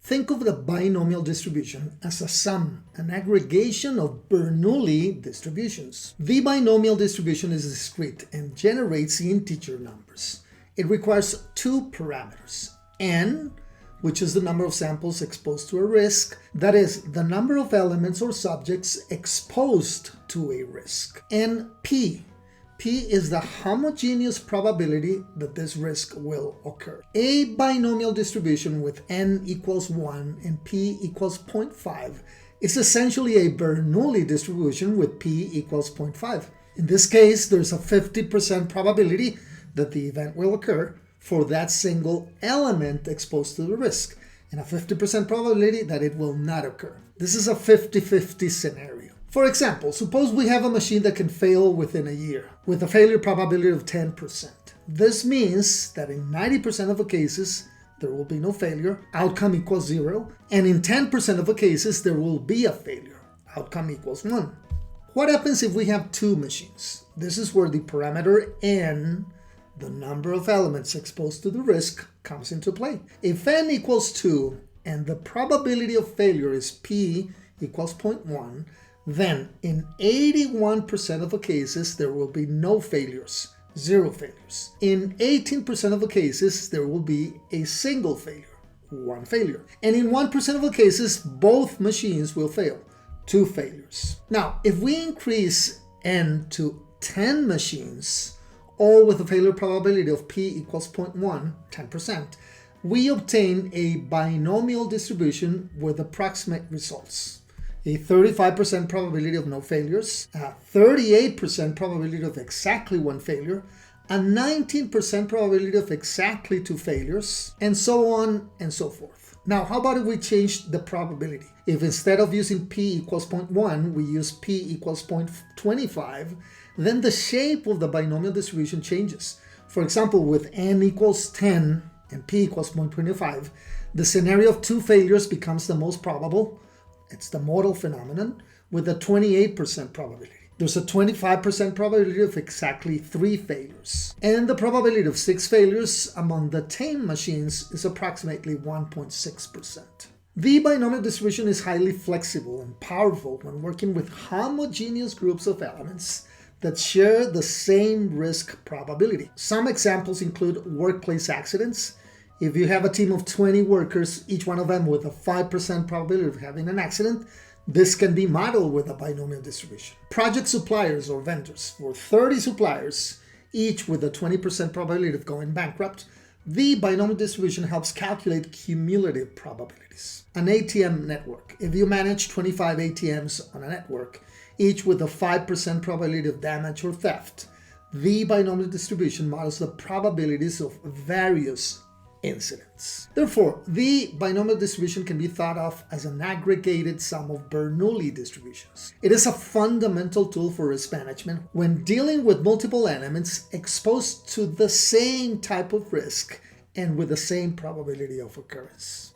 Think of the binomial distribution as a sum, an aggregation of Bernoulli distributions. The binomial distribution is discrete and generates integer numbers. It requires two parameters, n, which is the number of samples exposed to a risk, that is, the number of elements or subjects exposed to a risk, and p. P is the homogeneous probability that this risk will occur. A binomial distribution with n equals 1 and p equals 0.5 is essentially a Bernoulli distribution with p equals 0.5. In this case, there's a 50% probability that the event will occur for that single element exposed to the risk, and a 50% probability that it will not occur. This is a 50-50 scenario. For example, suppose we have a machine that can fail within a year with a failure probability of 10%. This means that in 90% of the cases, there will be no failure, outcome equals 0, and in 10% of the cases, there will be a failure, outcome equals 1. What happens if we have two machines? This is where the parameter n, the number of elements exposed to the risk, comes into play. If n equals 2 and the probability of failure is p equals 0.1, then in 81% of the cases, there will be no failures, 0 failures. In 18% of the cases, there will be a single failure, 1 failure. And in 1% of the cases, both machines will fail, 2 failures. Now, if we increase n to 10 machines, all with a failure probability of p equals 0.1, 10%, we obtain a binomial distribution with approximate results. A 35% probability of no failures, a 38% probability of exactly 1 failure, a 19% probability of exactly 2 failures, and so on and so forth. Now, how about if we change the probability? If instead of using p equals 0.1, we use p equals 0.25, then the shape of the binomial distribution changes. For example, with n equals 10 and p equals 0.25, the scenario of 2 failures becomes the most probable. It's the model phenomenon with a 28% probability. There's a 25% probability of exactly 3 failures. And the probability of 6 failures among the tame machines is approximately 1.6%. The binomial distribution is highly flexible and powerful when working with homogeneous groups of elements that share the same risk probability. Some examples include workplace accidents. If you have a team of 20 workers, each one of them with a 5% probability of having an accident, this can be modeled with a binomial distribution. Project suppliers or vendors, for 30 suppliers, each with a 20% probability of going bankrupt, the binomial distribution helps calculate cumulative probabilities. An ATM network. If you manage 25 ATMs on a network, each with a 5% probability of damage or theft, the binomial distribution models the probabilities of various incidents. Therefore, the binomial distribution can be thought of as an aggregated sum of Bernoulli distributions. It is a fundamental tool for risk management when dealing with multiple elements exposed to the same type of risk and with the same probability of occurrence.